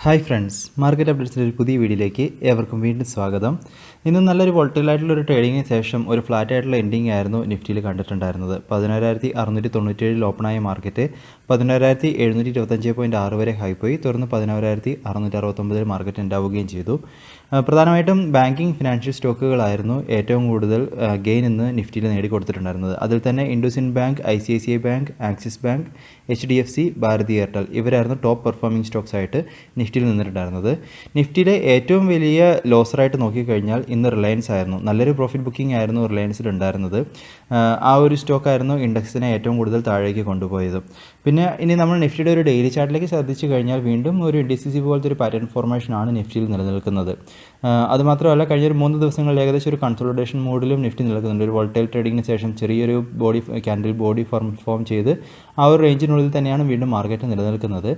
Hi friends, market അപ്ഡേറ്റ്സിൻ്റെ ഒരു പുതിയ വീഡിയോയിലേക്ക് ഏവർക്കും വീണ്ടും സ്വാഗതം. ഇന്ന് നല്ലൊരു വോളറ്റൈലായിട്ടുള്ളൊരു ട്രേഡിങ്ങിന് ശേഷം ഒരു ഫ്ലാറ്റ് ആയിട്ടുള്ള എൻഡിങ് ആയിരുന്നു നിഫ്റ്റിയിൽ കണ്ടിട്ടുണ്ടായിരുന്നത്. 11,690 ഓപ്പണായ മാർക്കറ്റ് 11,725.6 വരെ ഹൈ പോയി, തുടർന്ന് 11,669 മാർക്കറ്റ് ഉണ്ടാവുകയും ചെയ്തു. പ്രധാനമായിട്ടും ബാങ്കിങ് ഫിനാൻഷ്യൽ സ്റ്റോക്കുകളായിരുന്നു ഏറ്റവും കൂടുതൽ ഗെയിൻ ഇന്ന് നിഫ്റ്റിയിൽ നേടിക്കൊടുത്തിട്ടുണ്ടായിരുന്നത്. അതിൽ തന്നെ IndusInd bank, ICICI bank, Axis bank, HDFC, Bharti Airtel ഇവരായിരുന്നു ടോപ്പ് പെർഫോമിംഗ് സ്റ്റോക്സ് ആയിട്ട് നിഫ്റ്റിയിൽ നിന്നിട്ടുണ്ടായിരുന്നത്. നിഫ്റ്റിയിലെ ഏറ്റവും വലിയ ലോസറായിട്ട് നോക്കിക്കഴിഞ്ഞാൽ ഇന്ന് റിലയൻസ് ആയിരുന്നു. നല്ലൊരു പ്രോഫിറ്റ് ബുക്കിംഗ് ആയിരുന്നു റിലയൻസിൽ ഉണ്ടായിരുന്നത്. ആ ഒരു സ്റ്റോക്കായിരുന്നു ഇൻഡെക്സിനെ ഏറ്റവും കൂടുതൽ താഴേക്ക് കൊണ്ടുപോയത്. പിന്നെ ഇനി നമ്മൾ നിഫ്റ്റിയുടെ ഒരു ഡെയിലി ചാർട്ടിലേക്ക് ശ്രദ്ധിച്ചു കഴിഞ്ഞാൽ വീണ്ടും ഒരു NTPC പോലത്തെ ഒരു പാറ്റേൺ ഫോർമേഷനാണ് നിഫ്റ്റിയിൽ നിലനിൽക്കുന്നത്. അതുമാത്രമല്ല, കഴിഞ്ഞൊരു 3 ദിവസങ്ങളിൽ ഏകദേശം ഒരു കൺസോളിഡേഷൻ മോഡിലും നിഫ്റ്റി നിൽക്കുന്നുണ്ട്. ഒരു വോൾട്ടൈൽ ട്രേഡിങ്ങിന് ശേഷം ചെറിയൊരു ക്യാൻഡിൽ ബോഡി ഫോം ചെയ്ത് ആ ഒരു റേഞ്ചിനുള്ളിൽ തന്നെയാണ് വീണ്ടും മാർക്കറ്റ് നിലനിൽക്കുന്നത്.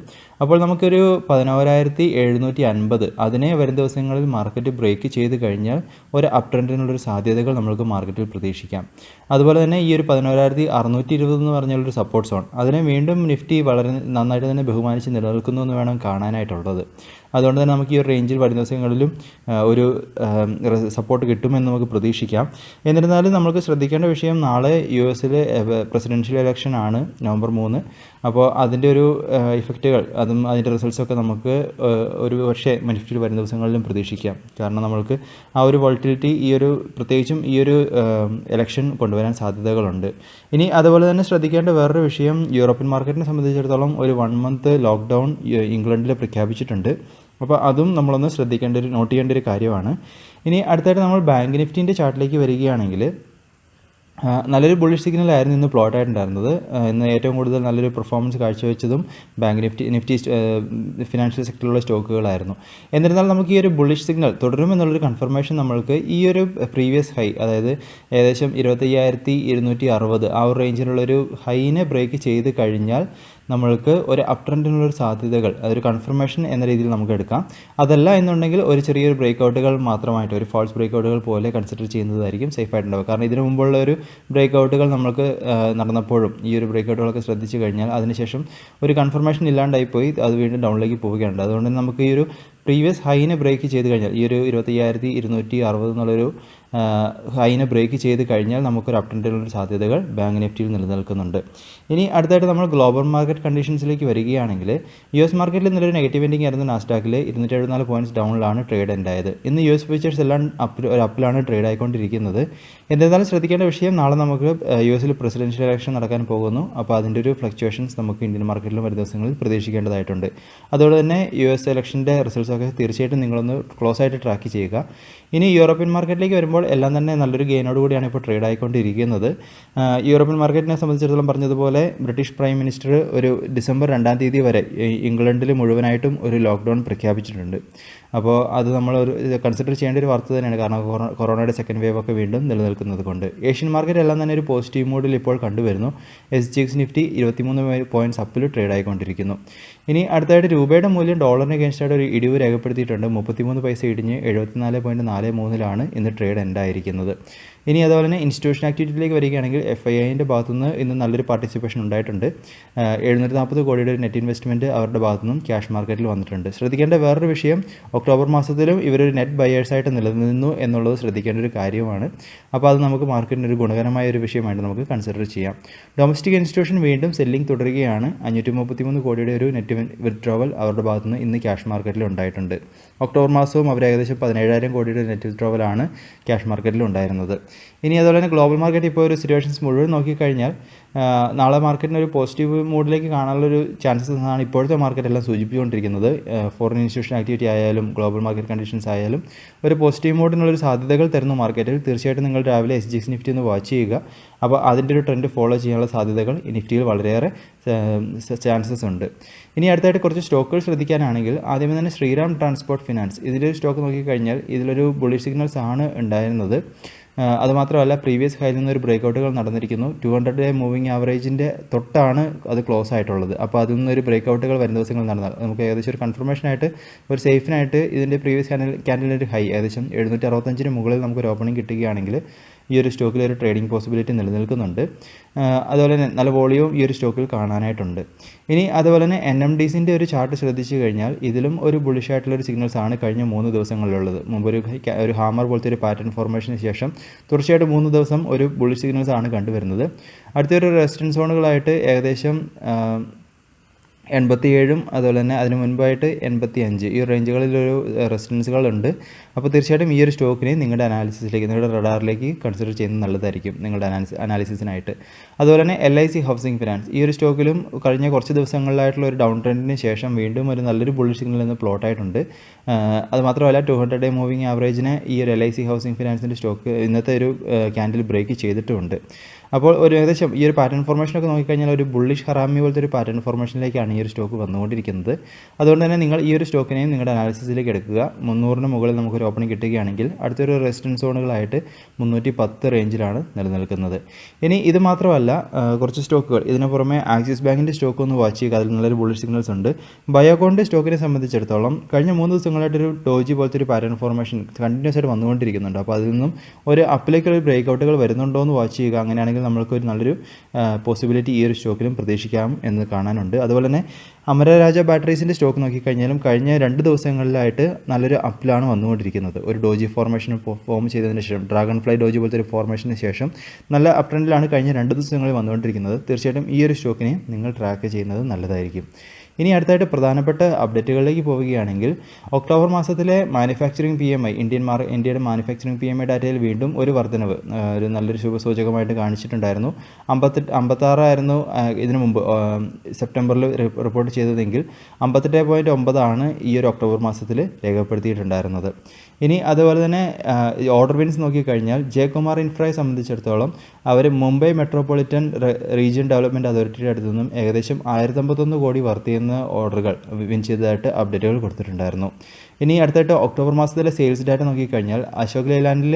അപ്പോൾ നമുക്കൊരു 11,750 അതിനെ വരും ദിവസങ്ങളിൽ മാർക്കറ്റ് ബ്രേക്ക് ചെയ്ത് കഴിഞ്ഞാൽ ഒരു അപ് ട്രെൻഡിനുള്ളൊരു സാധ്യതകൾ നമുക്ക് മാർക്കറ്റിൽ പ്രതീക്ഷിക്കാം. അതുപോലെ തന്നെ ഈ ഒരു 11,620 എന്ന് പറഞ്ഞുള്ളൊരു സപ്പോർട്ട് സോൺ, അതിനെ വീണ്ടും നിഫ്റ്റി വളരെ നന്നായിട്ട് തന്നെ ബഹുമാനിച്ച് നിലനിൽക്കുന്നു എന്ന് വേണം കാണാനായിട്ടുള്ളത്. അതുകൊണ്ട് തന്നെ നമുക്ക് ഈ ഒരു റേഞ്ചിൽ വരും ദിവസങ്ങളിലും ഒരു സപ്പോർട്ട് കിട്ടുമെന്ന് നമുക്ക് പ്രതീക്ഷിക്കാം. എന്നിരുന്നാലും നമുക്ക് ശ്രദ്ധിക്കേണ്ട വിഷയം, നാളെ US പ്രസിഡൻഷ്യൽ ഇലക്ഷൻ ആണ് November 3. അപ്പോൾ അതിൻ്റെ ഒരു ഇഫക്റ്റുകൾ, അതും അതിൻ്റെ റിസൾട്ട്സൊക്കെ നമുക്ക് ഒരു പക്ഷേ നിഫ്റ്റിയിൽ വരുന്ന ദിവസങ്ങളിലും പ്രതീക്ഷിക്കാം. കാരണം നമ്മൾക്ക് ആ ഒരു വോളറ്റിലിറ്റി പ്രത്യേകിച്ചും ഈ ഒരു ഇലക്ഷൻ കൊണ്ടുവരാൻ സാധ്യതകളുണ്ട്. ഇനി അതുപോലെ തന്നെ ശ്രദ്ധിക്കേണ്ട വേറൊരു വിഷയം, യൂറോപ്യൻ മാർക്കറ്റിനെ സംബന്ധിച്ചിടത്തോളം ഒരു 1 month ലോക്ക്ഡൗൺ ഇംഗ്ലണ്ടിൽ പ്രഖ്യാപിച്ചിട്ടുണ്ട്. അപ്പോൾ അതും നമ്മളൊന്ന് നോട്ട് ചെയ്യേണ്ട ഒരു കാര്യമാണ്. ഇനി അടുത്തായിട്ട് നമ്മൾ ബാങ്ക് നിഫ്റ്റിൻ്റെ ചാർട്ടിലേക്ക് വരികയാണെങ്കിൽ നല്ലൊരു ബുള്ളിഷ് സിഗ്നൽ ആയിരുന്നു ഇന്ന് പ്ലോട്ട് ആയിട്ടുണ്ടായിരുന്നത്. ഇന്ന് ഏറ്റവും കൂടുതൽ നല്ലൊരു പെർഫോമൻസ് കാഴ്ചവെച്ചതും ബാങ്ക് നിഫ്റ്റി ഫിനാൻഷ്യൽ സെക്ടറിലുള്ള സ്റ്റോക്കുകളായിരുന്നു. എന്നിരുന്നാൽ നമുക്ക് ഈ ഒരു ബുള്ളിഷ് സിഗ്നൽ തുടരുമെന്നുള്ളൊരു കൺഫർമേഷൻ നമ്മൾക്ക് ഈ ഒരു പ്രീവിയസ് ഹൈ, അതായത് ഏകദേശം 25,260 ആ ഒരു റേഞ്ചിലുള്ളൊരു ഹൈനെ ബ്രേക്ക് ചെയ്ത് കഴിഞ്ഞാൽ നമ്മൾക്ക് ഒരു അപ് ട്രെൻഡിനുള്ളൊരു സാധ്യതകൾ, അതൊരു കൺഫർമേഷൻ എന്ന രീതിയിൽ നമുക്ക് എടുക്കാം. അതല്ല എന്നുണ്ടെങ്കിൽ ഒരു ചെറിയൊരു ബ്രേക്കൗട്ടുകൾ മാത്രമായിട്ട്, ഒരു ഫാൾസ് ബ്രേക്കൗട്ടുകൾ പോലെ കൺസിഡർ ചെയ്യുന്നതായിരിക്കും സേഫ് ആയിട്ടുണ്ടാവുക. കാരണം ഇതിനു മുമ്പുള്ള ഒരു ബ്രേക്കൗട്ടുകൾ നമുക്ക് നടന്നപ്പോഴും ഈ ഒരു ബ്രേക്കൗട്ടുകളൊക്കെ ശ്രദ്ധിച്ചു കഴിഞ്ഞാൽ അതിനുശേഷം ഒരു കൺഫർമേഷൻ ഇല്ലാണ്ടായിപ്പോയി അത് വീണ്ടും ഡൗണിലേക്ക് പോവുകയാണ്. അതുകൊണ്ട് നമുക്ക് ഈ ഒരു പ്രീവിയസ് ഹൈനെ ബ്രേക്ക് ചെയ്ത് കഴിഞ്ഞാൽ, ഈ ഒരു 25,260 എന്നുള്ളൊരു ഹൈനെ ബ്രേക്ക് ചെയ്ത് കഴിഞ്ഞാൽ നമുക്കൊരു അപ് ട്രെൻഡിലുള്ള സാധ്യതകൾ ബാങ്ക് നിഫ്റ്റിയിൽ നിലനിൽക്കുന്നുണ്ട്. ഇനി അടുത്തായിട്ട് നമ്മൾ ഗ്ലോബൽ മാർക്കറ്റ് കണ്ടീഷൻസിലേക്ക് വരികയാണെങ്കിൽ, US മാർക്കറ്റിൽ നല്ലൊരു നെഗറ്റീവ് എൻഡിങ് ആയിരുന്നു. നാസ്ഡാക്കിൽ 274 പോയിൻറ്റ്സ് ഡൗണിലാണ് ട്രേഡ് ഉണ്ടായത്. ഇന്ന് US ഫ്യൂച്ചേഴ്സ് എല്ലാം അപ്പിലാണ് ട്രേഡ് ആയിക്കൊണ്ടിരിക്കുന്നത്. എന്നിരുന്നാലും ശ്രദ്ധിക്കേണ്ട വിഷയം, നാളെ നമുക്ക് US പ്രസിഡൻഷ്യൽ ഇലക്ഷൻ നടക്കാൻ പോകുന്നു. അപ്പോൾ അതിൻ്റെ ഒരു ഫ്ലക്ച്വേഷൻസ് നമുക്ക് ഇന്ത്യൻ മാർക്കറ്റിലും വരും ദിവസങ്ങളിൽ പ്രതീക്ഷിക്കേണ്ടതായിട്ടുണ്ട്. അതുകൊണ്ട് തന്നെ US ഇലക്ഷൻ്റെ റിസൾട്ട്സ് ഒക്കെ തീർച്ചയായിട്ടും നിങ്ങളൊന്ന് ക്ലോസ് ആയിട്ട് ട്രാക്ക് ചെയ്യുക. ഇനി യൂറോപ്യൻ മാർക്കറ്റിലേക്ക് വരുമ്പോൾ എല്ലാം തന്നെ നല്ലൊരു ഗെയിനോട് കൂടിയാണ് ഇപ്പോൾ ട്രേഡ് ആയിക്കൊണ്ടിരിക്കുന്നത്. യൂറോപ്യൻ മാർക്കറ്റിനെ സംബന്ധിച്ചിടത്തോളം പറഞ്ഞതുപോലെ ബ്രിട്ടീഷ് പ്രൈം മിനിസ്റ്റർ ഒരു December 2 വരെ ഇംഗ്ലണ്ടിൽ മുഴുവനായിട്ടും ഒരു ലോക്ക്ഡൗൺ പ്രഖ്യാപിച്ചിട്ടുണ്ട്. അപ്പോൾ അത് നമ്മൾ ഒരു കൺസിഡർ ചെയ്യേണ്ട ഒരു വാർത്ത തന്നെയാണ്. കാരണം കൊറോണയുടെ സെക്കൻഡ് വേവ് ഒക്കെ വീണ്ടും നിലനിൽക്കുന്നത് കൊണ്ട് ഏഷ്യൻ മാർക്കറ്റ് എല്ലാം തന്നെ ഒരു പോസിറ്റീവ് മൂഡിൽ ഇപ്പോൾ കണ്ടുവരുന്നു. SGX നിഫ്റ്റി 23 പോയിൻറ്റ്സ് അപ്പിൽ ട്രേഡ് ആയിക്കൊണ്ടിരിക്കുന്നു. ഇനി അടുത്തായിട്ട് രൂപയുടെ മൂല്യം ഡോളറിന് അഗേൻസ്റ്റായിട്ട് ഒരു ഇടിവ് രേഖപ്പെടുത്തിയിട്ടുണ്ട്. 33 പൈസ ഇടിഞ്ഞ് 74.43 ഇന്ന് ട്രേഡ് എൻഡായിരിക്കുന്നത്. ഇനി അതുപോലെ തന്നെ ഇൻസ്റ്റിറ്റ്യൂഷൻ ആക്ടിവിറ്റിയിലേക്ക് വരികയാണെങ്കിൽ FIIൻ്റെ ഭാഗത്തുനിന്ന് ഇന്ന് നല്ലൊരു പാർട്ടിസിപ്പേഷൻ ഉണ്ടായിട്ടുണ്ട്. 740 കോടിയുടെ ഒരു നെറ്റ് ഇൻവെസ്റ്റ്മെൻറ്റ് അവരുടെ ഭാഗത്തുനിന്നും ക്യാഷ് മാർക്കറ്റിൽ വന്നിട്ടുണ്ട്. ശ്രദ്ധിക്കേണ്ട വേറൊരു വിഷയം, ഒക്ടോബർ മാസത്തിലും ഇവരൊരു നെറ്റ് ബയേഴ്സായിട്ട് നിലനിന്നു എന്നുള്ളത് ശ്രദ്ധിക്കേണ്ട ഒരു കാര്യമാണ്. അപ്പോൾ അത് നമുക്ക് മാർക്കറ്റിന് ഒരു ഗുണകരമായ ഒരു വിഷയമായിട്ട് നമുക്ക് കൺസിഡർ ചെയ്യാം. ഡൊമസ്റ്റിക് ഇൻസ്റ്റിറ്റ്യൂഷൻ വീണ്ടും സെല്ലിംഗ് തുടരുകയാണ്. 533 കോടിയുടെ ഒരു നെറ്റ് വിത്ഡ്രോവൽ അവരുടെ ഭാഗത്തുനിന്ന് ഇന്ന് ക്യാഷ് മാർക്കറ്റിൽ ഉണ്ടായിട്ടുണ്ട്. ഒക്ടോബർ മാസവും അവർ ഏകദേശം 17,000 കോടിയുടെ നെറ്റ് വിത്ഡ്രോവലാണ് ക്യാഷ് മാർക്കറ്റിൽ ഉണ്ടായിരുന്നത്. ഇനി അതുപോലെ തന്നെ ഗ്ലോബൽ മാർക്കറ്റ് ഇപ്പോൾ ഒരു സിറ്റുവേഷൻസ് മുഴുവൻ നോക്കിക്കഴിഞ്ഞാൽ നാളെ മാർക്കറ്റിന് ഒരു പോസിറ്റീവ് മൂഡിലേക്ക് കാണാനുള്ളൊരു ചാൻസസ് എന്നാണ് ഇപ്പോഴത്തെ മാർക്കറ്റ് എല്ലാം സൂചിപ്പിച്ചുകൊണ്ടിരിക്കുന്നത്. ഫോറിൻ ഇൻസ്റ്റിറ്റ്യൂഷൻ ആക്ടിവിറ്റി ആയാലും ഗ്ലോബൽ മാർക്കറ്റ് കണ്ടീഷൻസ് ആയാലും ഒരു പോസിറ്റീവ് മൂഡിനുള്ളൊരു സാധ്യതകൾ തരുന്നു മാർക്കറ്റിൽ. തീർച്ചയായിട്ടും നിങ്ങൾ രാവിലെ SGX നിഫ്റ്റി ഒന്ന് വാച്ച് ചെയ്യുക. അപ്പോൾ അതിൻ്റെ ഒരു ട്രെൻഡ് ഫോളോ ചെയ്യാനുള്ള സാധ്യതകൾ ഈ നിഫ്റ്റിയിൽ വളരെയേറെ ചാൻസസ് ഉണ്ട്. ഇനി അടുത്തായിട്ട് കുറച്ച് സ്റ്റോക്കുകൾ ശ്രദ്ധിക്കാനാണെങ്കിൽ, ആദ്യമേ തന്നെ ശ്രീറാം ട്രാൻസ്പോർട്ട് ഫിനാൻസ്, ഇതിൻ്റെ സ്റ്റോക്ക് നോക്കിക്കഴിഞ്ഞാൽ ഇതിലൊരു ബുള്ളിഷ് സിഗ്നൽസ് ആണ് ഉണ്ടായിരുന്നത്. അതുമാത്രമല്ല, പ്രീവിയസ് ഹൈയിൽ നിന്നൊരു ബ്രേക്കൗട്ടുകൾ നടന്നിരിക്കുന്നു. 200-day മൂവിങ് ആവറേജിൻ്റെ തൊട്ടാണ് അത് ക്ലോസ് ആയിട്ടുള്ളത്. അപ്പോൾ അതിൽ നിന്നൊരു ബ്രേക്കൗട്ടുകൾ വരും ദിവസങ്ങൾ നടന്നാൽ നമുക്ക് ഏകദേശം ഒരു കൺഫർമേഷനായിട്ട്, ഒരു സേഫിനായിട്ട് ഇതിൻ്റെ പ്രീവിയസ് ക്യാൻഡിലിൻ്റെ ഹൈ ഏകദേശം 765 മുകളിൽ നമുക്കൊരു ഓപ്പണിംഗ് കിട്ടുകയാണെങ്കിൽ ഈ ഒരു സ്റ്റോക്കിൽ ഒരു ട്രേഡിംഗ് പോസിബിലിറ്റി നിലനിൽക്കുന്നുണ്ട്. അതുപോലെ തന്നെ നല്ല വോളിയവും ഈ ഒരു സ്റ്റോക്കിൽ കാണാനായിട്ടുണ്ട്. ഇനി അതുപോലെ തന്നെ NMDCൻ്റെ ഒരു ചാർട്ട് ശ്രദ്ധിച്ചു കഴിഞ്ഞാൽ ഇതിലും ഒരു ബുള്ളിഷ് ആയിട്ടുള്ളൊരു സിഗ്നൽസ് ആണ് കഴിഞ്ഞ 3 ദിവസങ്ങളിലുള്ളത്. മുമ്പ് ഒരു ഹാമർ പോലത്തെ ഒരു പാറ്റേൺ ഫോർമേഷന് ശേഷം തുടർച്ചയായിട്ട് 3 ദിവസം ഒരു ബുള്ളിഷ് സിഗ്നൽസ് ആണ് കണ്ടുവരുന്നത്. അടുത്തൊരു റെസിസ്റ്റൻസ് സോണുകളായിട്ട് ഏകദേശം 87 അതുപോലെ തന്നെ അതിന് മുൻപായിട്ട് 85 ഈ റേഞ്ചുകളിലൊരു റെസിസ്റ്റൻസുകളുണ്ട്. അപ്പോൾ തീർച്ചയായിട്ടും ഈ ഒരു സ്റ്റോക്കിനെ നിങ്ങളുടെ അനാലിസിസിലേക്ക്, നിങ്ങളുടെ റഡാറിലേക്ക് കൺസിഡർ ചെയ്യുന്നത് നല്ലതായിരിക്കും നിങ്ങളുടെ അനാലിസിസിനായിട്ട്. അതുപോലെ തന്നെ LIC ഹൗസിംഗ് ഫിനാൻസ് ഈ ഒരു സ്റ്റോക്കിലും കഴിഞ്ഞ കുറച്ച് ദിവസങ്ങളിലായിട്ടുള്ള ഒരു ഡൗൺ ട്രെൻഡിന് ശേഷം വീണ്ടും ഒരു നല്ലൊരു ബുള്ളിഷ് സിഗ്നൽ നിന്ന് പ്ലോട്ടായിട്ടുണ്ട്. അത് മാത്രമല്ല 200 ഡേ മൂവിങ് ആവറേജിനെ ഈ ഒരു LIC ഹൗസിംഗ് ഫിനാൻസിൻ്റെ സ്റ്റോക്ക് ഇന്നത്തെ ഒരു ക്യാൻഡിൽ ബ്രേക്ക് ചെയ്തിട്ടുമുണ്ട്. അപ്പോൾ ഒരു ഏകദേശം ഈ ഒരു പാറ്റേൺ ഫോർമേഷനൊക്കെ നോക്കിക്കഴിഞ്ഞാൽ ഒരു ബുള്ളിഷ് ഹറാമി പോലത്തെ ഒരു പാറ്റേൺ ഫോർമേഷനിലേക്കാണ് ഈ ഒരു സ്റ്റോക്ക് വന്നുകൊണ്ടിരിക്കുന്നത്. അതുകൊണ്ട് തന്നെ നിങ്ങൾ ഈ ഒരു സ്റ്റോക്കിനെയും നിങ്ങളുടെ അനാലിസിസിലേക്ക് എടുക്കുക. 300 മുകളിൽ നമുക്കൊരു ഓപ്പണിംഗ് കിട്ടുകയാണെങ്കിൽ അടുത്തൊരു റെസിസ്റ്റൻസ് സോണുകളായിട്ട് 310 റേഞ്ചിലാണ് നിലനിൽക്കുന്നത്. ഇനി ഇത് മാത്രമല്ല, കുറച്ച് സ്റ്റോക്കുകൾ ഇതിന് പുറമെ ആക്സിസ് ബാങ്കിൻ്റെ സ്റ്റോക്ക് ഒന്ന് വാച്ച് ചെയ്യുക. അതിൽ നല്ലൊരു ബുള്ളിഷ് സിഗ്നൽസ് ഉണ്ട്. ബയോകോണിൻ്റെ സ്റ്റോക്കിനെ സംബന്ധിച്ചിടത്തോളം കഴിഞ്ഞ 3 ദിവസങ്ങളായിട്ടൊരു ഡോജി പോലത്തെ ഒരു പാറ്റേൺ ഫോർമേഷൻ കണ്ടിന്യൂസ് ആയിട്ട് വന്നുകൊണ്ടിരിക്കുന്നുണ്ട്. അപ്പോൾ അതിൽ നിന്നും ഒരു അപ്പിലേക്കുള്ള ബ്രേക്ക്ഔട്ടുകൾ വരുന്നുണ്ടോ എന്ന് വാച്ച് ചെയ്യുക. അങ്ങനെയാണെങ്കിൽ നമ്മൾക്കൊരു നല്ലൊരു പോസിബിലിറ്റി ഈ ഒരു സ്റ്റോക്കിലും പ്രതീക്ഷിക്കാം എന്ന് കാണാനുണ്ട്. അതുപോലെ തന്നെ അമരരാജ ബാറ്ററീസിൻ്റെ സ്റ്റോക്ക് നോക്കിക്കഴിഞ്ഞാലും കഴിഞ്ഞ 2 ദിവസങ്ങളിലായിട്ട് നല്ലൊരു അപ്പിലാണ് വന്നുകൊണ്ടിരിക്കുന്നത്. ഒരു ഡോജി ഫോർമേഷൻ ഫോം ചെയ്തതിന് ശേഷം, ഡ്രാഗൺ ഫ്ലൈ ഡോജി പോലത്തെ ഒരു ഫോർമേഷന് ശേഷം നല്ല അപ്പ് ട്രെൻഡിലാണ് കഴിഞ്ഞ 2 ദിവസങ്ങളിൽ വന്നുകൊണ്ടിരിക്കുന്നത്. തീർച്ചയായിട്ടും ഈ ഒരു സ്റ്റോക്കിനെ നിങ്ങൾ ട്രാക്ക് ചെയ്യുന്നത് നല്ലതായിരിക്കും. ഇനി അടുത്തായിട്ട് പ്രധാനപ്പെട്ട അപ്ഡേറ്റുകളിലേക്ക് പോവുകയാണെങ്കിൽ ഒക്ടോബർ മാസത്തിലെ മാനുഫാക്ചറിംഗ് PMI ഇന്ത്യയുടെ മാനുഫാക്ചറിംഗ് PMI ഡാറ്റയിൽ വീണ്ടും ഒരു വർധനവ് ഒരു നല്ലൊരു ശുഭസൂചകമായിട്ട് കാണിച്ചിട്ടുണ്ടായിരുന്നു. 56 ആയിരുന്നു ഇതിനു മുമ്പ് സെപ്റ്റംബറിൽ റിപ്പോർട്ട് ചെയ്തതെങ്കിൽ 58.9 ആണ് ഈ ഒരു ഒക്ടോബർ മാസത്തിൽ രേഖപ്പെടുത്തിയിട്ടുണ്ടായിരുന്നത്. ഇനി അതുപോലെ തന്നെ ഓർഡർ വിൻസ് നോക്കിക്കഴിഞ്ഞാൽ ജയകുമാർ ഇൻഫ്രയെ സംബന്ധിച്ചിടത്തോളം അവർ മുംബൈ മെട്രോപൊളിറ്റൻ റീജിയൻ ഡെവലപ്മെൻറ്റ് അതോറിറ്റിയുടെ അടുത്തു നിന്നും ഏകദേശം 1051 കോടി വർത്ത് ചെയ്യുന്ന ഓർഡറുകൾ വിൻ ചെയ്തതായിട്ട് അപ്ഡേറ്റുകൾ കൊടുത്തിട്ടുണ്ടായിരുന്നു. ഇനി അടുത്തായിട്ട് ഒക്ടോബർ മാസത്തിലെ സെയിൽസ് ഡാറ്റ നോക്കിക്കഴിഞ്ഞാൽ അശോക് ലെയ്ലാൻഡിൽ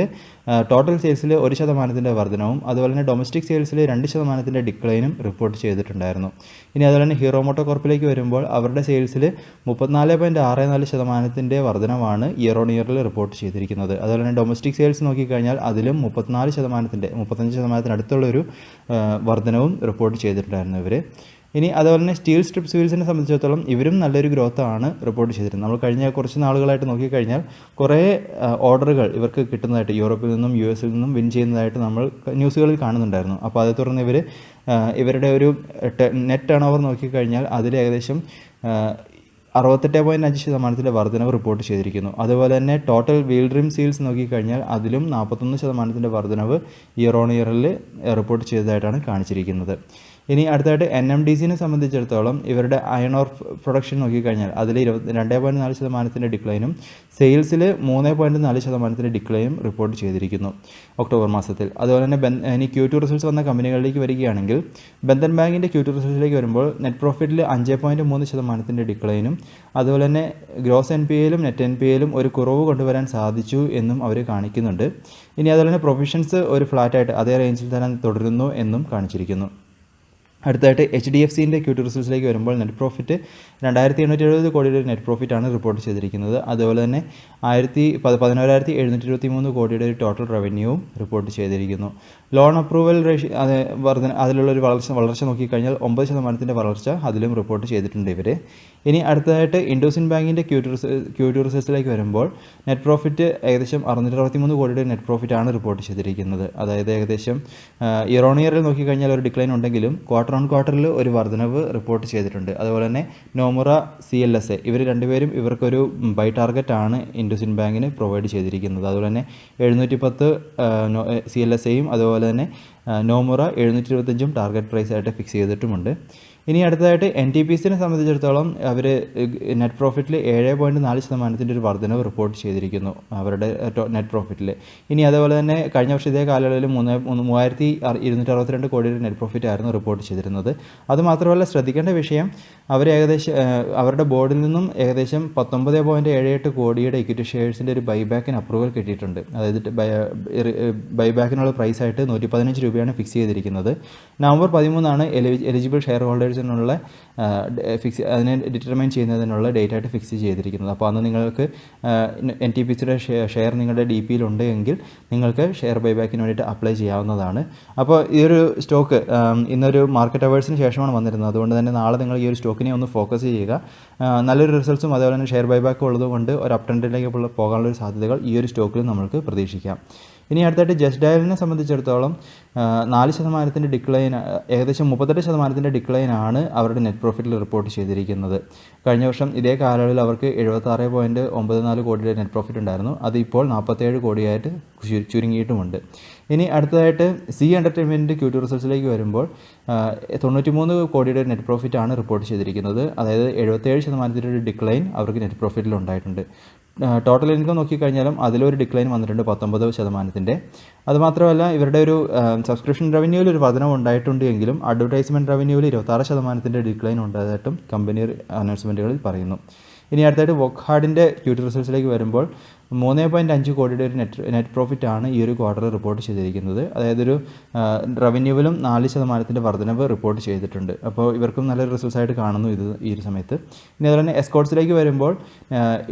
ടോട്ടൽ സെയിൽസിൽ 1% വർധനവും അതുപോലെ തന്നെ ഡൊമസ്റ്റിക് സെയിൽസിൽ 2% ഡിക്ലൈനും റിപ്പോർട്ട് ചെയ്തിട്ടുണ്ടായിരുന്നു. ഇനി അതുപോലെ തന്നെ ഹീറോ മോട്ടോ കോർപ്പിലേക്ക് വരുമ്പോൾ അവരുടെ സെയിൽസിൽ 34.64% വർധനവാണ് ഇയർ ഓൺ ഇയറിൽ റിപ്പോർട്ട് ചെയ്തിരിക്കുന്നത്. അതുപോലെ തന്നെ ഡൊമസ്റ്റിക് സെയിൽസ് നോക്കിക്കഴിഞ്ഞാൽ അതിലും 35%-അടുത്തുള്ളൊരു വർധനവും റിപ്പോർട്ട് ചെയ്തിട്ടുണ്ടായിരുന്നു ഇവർ. ഇനി അതുപോലെ തന്നെ സ്റ്റീൽ സ്ട്രിപ്സ് വീൽസിനെ സംബന്ധിച്ചിടത്തോളം ഇവരും നല്ലൊരു ഗ്രോത്ത് ആണ് റിപ്പോർട്ട് ചെയ്തിരുന്നത്. നമ്മൾ കഴിഞ്ഞ കുറച്ച് നാളുകളായിട്ട് നോക്കിക്കഴിഞ്ഞാൽ കുറേ ഓർഡറുകൾ ഇവർക്ക് കിട്ടുന്നതായിട്ട് യൂറോപ്പിൽ നിന്നും US നിന്നും വിൻ ചെയ്യുന്നതായിട്ട് നമ്മൾ ന്യൂസുകളിൽ കാണുന്നുണ്ടായിരുന്നു. അപ്പോൾ അതേ തുടർന്ന് ഇവരുടെ ഒരു നെറ്റ് ടേൺ ഓവർ നോക്കിക്കഴിഞ്ഞാൽ അതിൽ ഏകദേശം 68.5% വർധനവ് റിപ്പോർട്ട് ചെയ്തിരിക്കുന്നു. അതുപോലെ തന്നെ ടോട്ടൽ വീൽ ഡ്രീം സീൽസ് നോക്കിക്കഴിഞ്ഞാൽ അതിലും 41% വർധനവ് ഇയർ ഓൺ ഇയറിൽ റിപ്പോർട്ട് ചെയ്തതായിട്ടാണ് കാണിച്ചിരിക്കുന്നത്. ഇനി അടുത്തായിട്ട് NMDCനെ സംബന്ധിച്ചിടത്തോളം ഇവരുടെ അയൺ ഓർ പ്രൊഡക്ഷൻ നോക്കിക്കഴിഞ്ഞാൽ അതിൽ 22.4% ഡിക്ലൈനും സെയിൽസിൽ 3.4% ഡിക്ലൈനും റിപ്പോർട്ട് ചെയ്തിരിക്കുന്നു ഒക്ടോബർ മാസത്തിൽ. അതുപോലെ തന്നെ ഇനി Q2 റിസൾട്ട്സ് വന്ന കമ്പനികളിലേക്ക് വരികയാണെങ്കിൽ ബന്ധൻ ബാങ്കിൻ്റെ Q2 റിസൾട്ട്സിലേക്ക് വരുമ്പോൾ നെറ്റ് പ്രോഫിറ്റിൽ 5.3% ഡിക്ലൈനും അതുപോലെ തന്നെ ഗ്രോസ് NPAയിലും നെറ്റ് NPAയിലും ഒരു കുറവ് കൊണ്ടുവരാൻ സാധിച്ചു എന്നും അവർ കാണിക്കുന്നുണ്ട്. ഇനി അതുപോലെ തന്നെ പ്രൊവിഷൻസ് ഒരു ഫ്ലാറ്റായിട്ട് അതേ റേഞ്ചിൽ തന്നെ തുടരുന്നു എന്നും കാണിച്ചിരിക്കുന്നു. അടുത്തായിട്ട് HDFCൻ്റെ Q2 റിസൾട്ട്സിലേക്ക് വരുമ്പോൾ നെറ്റ് പ്രോഫിറ്റ് 2870 കോടിയുടെ നെറ്റ് പ്രോഫിറ്റാണ് റിപ്പോർട്ട് ചെയ്തിരിക്കുന്നത്. അതുപോലെ തന്നെ 11,723 കോടിയുടെ ഒരു ടോട്ടൽ റവന്യൂവും റിപ്പോർട്ട് ചെയ്തിരിക്കുന്നു. ലോൺ അപ്രൂവൽ അതിലുള്ളൊരു വളർച്ച നോക്കിക്കഴിഞ്ഞാൽ 9% വളർച്ച അതിലും റിപ്പോർട്ട് ചെയ്തിട്ടുണ്ട് ഇവർ. ഇനി അടുത്തതായിട്ട് ഇൻഡോസിൻ ബാങ്കിൻ്റെ Q2 റിസൾട്ട്സിലേക്ക് വരുമ്പോൾ നെറ്റ് പ്രോഫിറ്റ് ഏകദേശം 663 കോടിയുടെ നെറ്റ് പ്രോഫിറ്റാണ് റിപ്പോർട്ട് ചെയ്തിരിക്കുന്നത്. അതായത് ഏകദേശം ഇയർ ഓൺ ഇയറിൽ നോക്കിക്കഴിഞ്ഞാൽ ഒരു ഡിക്ലൈൻ ഉണ്ടെങ്കിലും ക്വാർട്ടർ ഓൺ ക്വാർട്ടറിൽ ഒരു വർധനവ് റിപ്പോർട്ട് ചെയ്തിട്ടുണ്ട്. അതുപോലെ തന്നെ നോമുറ CLSA ഇവർ രണ്ടുപേരും ഇവർക്കൊരു ബൈ ടാർഗറ്റ് ആണ് ഇൻഡോസിൻ ബാങ്കിന് പ്രൊവൈഡ് ചെയ്തിരിക്കുന്നത്. അതുപോലെ തന്നെ 710 CLSAയും അതുപോലെ തന്നെ നോമുറ 725 ടാർഗറ്റ് പ്രൈസ് ആയിട്ട് ഫിക്സ് ചെയ്തിട്ടുമുണ്ട്. ഇനി അടുത്തതായിട്ട് NTPCനെ സംബന്ധിച്ചിടത്തോളം അവർ നെറ്റ് പ്രോഫിറ്റിൽ 7.4% ഒരു വർധനവ് റിപ്പോർട്ട് ചെയ്തിരിക്കുന്നു അവരുടെ നെറ്റ് പ്രോഫിറ്റിൽ. ഇനി അതുപോലെ തന്നെ കഴിഞ്ഞ വർഷം ഇതേ കാലയളവിൽ 3,262 കോടിയുടെ നെറ്റ് പ്രോഫിറ്റ് ആയിരുന്നു റിപ്പോർട്ട് ചെയ്തിരുന്നത്. അതുമാത്രമല്ല ശ്രദ്ധിക്കേണ്ട വിഷയം അവർ അവരുടെ ബോർഡിൽ നിന്നും ഏകദേശം 19.78 കോടിയുടെ ഇക്വിറ്റി ഷെയർസിൻ്റെ ഒരു ബൈബാക്കിന് അപ്രൂവൽ കിട്ടിയിട്ടുണ്ട്. അതായത് ബൈബാക്കിനുള്ള പ്രൈസായിട്ട് 115 രൂപയാണ് ഫിക്സ് ചെയ്തിരിക്കുന്നത്. നവംബർ 13 എലിജിബിൾ ഷെയർ ഹോൾഡേഴ്സിന് ഫിക്സിനുള്ള അതിനെ ഡിറ്റർമൈൻ ചെയ്യുന്നതിനുള്ള ഡേറ്റ് ആയിട്ട് ഫിക്സ് ചെയ്തിരിക്കുന്നത്. അപ്പോൾ അന്ന് നിങ്ങൾക്ക് NTPCയുടെ ഷെയർ നിങ്ങളുടെ DPയിൽ ഉണ്ടെങ്കിൽ നിങ്ങൾക്ക് ഷെയർ ബൈബാക്കിന് വേണ്ടിയിട്ട് അപ്ലൈ ചെയ്യാവുന്നതാണ്. അപ്പോൾ ഈ ഒരു സ്റ്റോക്ക് ഇന്നൊരു മാർക്കറ്റ് അവേഴ്സിന് ശേഷമാണ് വന്നിരുന്നത്. അതുകൊണ്ട് തന്നെ നാളെ നിങ്ങൾ ഈ ഒരു സ്റ്റോക്കിനെ ഒന്ന് ഫോക്കസ് ചെയ്യുക. നല്ലൊരു റിസൾട്ട്സും അതേപോലെ തന്നെ ഷെയർ ബൈബാക്കും ഉള്ളതുകൊണ്ട് ഒരു അപ് ട്രെൻഡിലേക്ക് പോകാനുള്ള സാധ്യതകൾ ഈ ഒരു സ്റ്റോക്കിൽ നമ്മൾക്ക് പ്രതീക്ഷിക്കാം. ഇനി അടുത്തായിട്ട് ജസ്റ്റ് ഡയലിനെ സംബന്ധിച്ചിടത്തോളം 4% ഡിക്ലൈൻ, ഏകദേശം 38% ഡിക്ലൈനാണ് അവരുടെ നെറ്റ് പ്രോഫിറ്റിൽ റിപ്പോർട്ട് ചെയ്തിരിക്കുന്നത്. കഴിഞ്ഞ വർഷം ഇതേ കാലയളവിൽ അവർക്ക് 76.94 കോടിയുടെ നെറ്റ് പ്രോഫിറ്റ് ഉണ്ടായിരുന്നു. അത് ഇപ്പോൾ 47 കോടിയായിട്ട് ചുരുങ്ങിയിട്ടുമുണ്ട്. ഇനി അടുത്തതായിട്ട് സി എൻ്റർടൈൻമെൻറ്റ് Q2 റിസൾട്ട്സിലേക്ക് വരുമ്പോൾ 93 കോടിയുടെ നെറ്റ് പ്രോഫിറ്റാണ് റിപ്പോർട്ട് ചെയ്തിരിക്കുന്നത്. അതായത് 77% ഡിക്ലൈൻ അവർക്ക് നെറ്റ് പ്രോഫിറ്റിൽ ഉണ്ടായിട്ടുണ്ട്. ടോട്ടൽ ഇൻകം നോക്കിക്കഴിഞ്ഞാലും അതിലൊരു ഡിക്ലൈൻ വന്നിട്ടുണ്ട് 19%. അതുമാത്രമല്ല ഇവരുടെ ഒരു സബ്സ്ക്രിപ്ഷൻ റവന്യൂവിൽ ഒരു വർധനം ഉണ്ടായിട്ടുണ്ട് എങ്കിലും അഡ്വർടൈസ്മെൻറ്റ് റവന്യൂവിൽ 26% ഡിക്ലൈൻ ഉണ്ടായതായിട്ടും കമ്പനി അനൗൺസ്മെൻറ്റുകളിൽ പറയുന്നു. ഇനി അടുത്തായിട്ട് വോക്ഹാർഡിൻ്റെ Q2 റിസൾട്ട്സിലേക്ക് വരുമ്പോൾ 3.5 കോടിയുടെ ഒരു നെറ്റ് പ്രോഫിറ്റാണ് ഈ ഒരു ക്വാർട്ടർ റിപ്പോർട്ട് ചെയ്തിരിക്കുന്നത്. അതായത് ഒരു റവന്യൂവിലും 4% വർധനവ് റിപ്പോർട്ട് ചെയ്തിട്ടുണ്ട്. അപ്പോൾ ഇവർക്കും നല്ലൊരു റിസൾട്ട്സ് ആയിട്ട് കാണുന്നു ഈ ഒരു സമയത്ത്. ഇനി അതുപോലെ തന്നെ എസ്കോർട്സിലേക്ക് വരുമ്പോൾ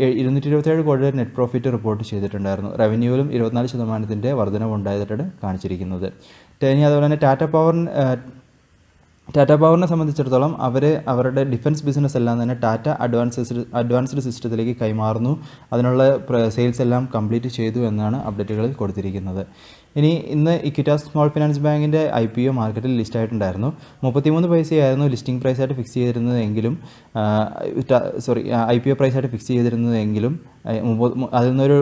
227 കോടിയുടെ നെറ്റ് പ്രോഫിറ്റ് റിപ്പോർട്ട് ചെയ്തിട്ടുണ്ടായിരുന്നു. റവന്യൂവിലും 24% വർധനവ് ഉണ്ടായതായിട്ടാണ് കാണിച്ചിരിക്കുന്നത്. ഇനി അതുപോലെ തന്നെ ടാറ്റ പവറിനെ സംബന്ധിച്ചിടത്തോളം അവരുടെ ഡിഫൻസ് ബിസിനസ് എല്ലാം തന്നെ ടാറ്റ അഡ്വാൻസ്ഡ് സിസ്റ്റത്തിലേക്ക് കൈമാറുന്നു. അതിനുള്ള സെയിൽസ് എല്ലാം കംപ്ലീറ്റ് ചെയ്തു എന്നാണ് അപ്ഡേറ്റുകളിൽ കൊടുത്തിരിക്കുന്നത്. ഇനി ഇന്ന് ഇക്വിറ്റാസ് സ്മോൾ ഫിനാൻസ് ബാങ്കിൻ്റെ IPO മാർക്കറ്റിൽ ലിസ്റ്റായിട്ടുണ്ടായിരുന്നു. 33 പൈസയായിരുന്നു ലിസ്റ്റിംഗ് പ്രൈസായിട്ട് ഫിക്സ് ചെയ്തിരുന്നതെങ്കിലും IPO പ്രൈസായിട്ട് ഫിക്സ് ചെയ്തിരുന്നതെങ്കിലും അതിൽ നിന്നൊരു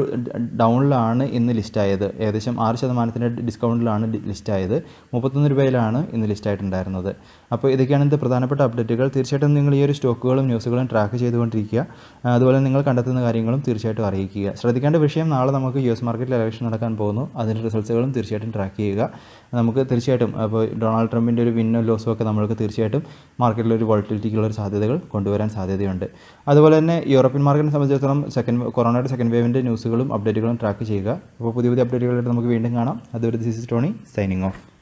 ഡൗണിലാണ് ഇന്ന് ലിസ്റ്റായത്. ഏകദേശം 6% ഡിസ്കൗണ്ടിലാണ് ലിസ്റ്റായത്. 31 രൂപയിലാണ് ഇന്ന് ലിസ്റ്റായിട്ടുണ്ടായിരുന്നത്. അപ്പോൾ ഇതൊക്കെയാണ് ഇന്നത്തെ പ്രധാനപ്പെട്ട അപ്ഡേറ്റുകൾ. തീർച്ചയായിട്ടും നിങ്ങൾ ഈ ഒരു സ്റ്റോക്കുകളും ന്യൂസുകളും ട്രാക്ക് ചെയ്തുകൊണ്ടിരിക്കുക. അതുപോലെ നിങ്ങൾ കണ്ടെത്തുന്ന കാര്യങ്ങളും തീർച്ചയായിട്ടും അറിയിക്കുക. ശ്രദ്ധിക്കേണ്ട വിഷയം, നാളെ നമുക്ക് US മാർക്കറ്റിൽ ഇലക്ഷൻ നടക്കാൻ പോകുന്നു. അതിൻ്റെ റിസൾട്ട്സുകളും തീർച്ചയായിട്ടും ട്രാക്ക് ചെയ്യുക. നമുക്ക് തീർച്ചയായിട്ടും അപ്പോൾ ഡൊണാൾഡ് ട്രംപിൻ്റെ ഒരു വിന്നോ ലോസോ ഒക്കെ നമ്മൾക്ക് തീർച്ചയായിട്ടും മാർക്കറ്റിലൊരു വോളറ്റിലിറ്റിക്കുള്ള സാധ്യതകൾ കൊണ്ടുവരാൻ സാധ്യതയുണ്ട്. അതുപോലെ തന്നെ യൂറോപ്യൻ മാർക്കറ്റിനെ സംബന്ധിച്ചിടത്തോളം കൊറോണയുടെ സെക്കൻഡ് വേവിൻ്റെ ന്യൂസുകളും അപ്ഡേറ്റുകളും ട്രാക്ക് ചെയ്യുക. അപ്പോൾ പുതിയ അപ്ഡേറ്റുകളായിട്ട് നമുക്ക് വീണ്ടും കാണാം. അതുവരെ this is Tony signing off.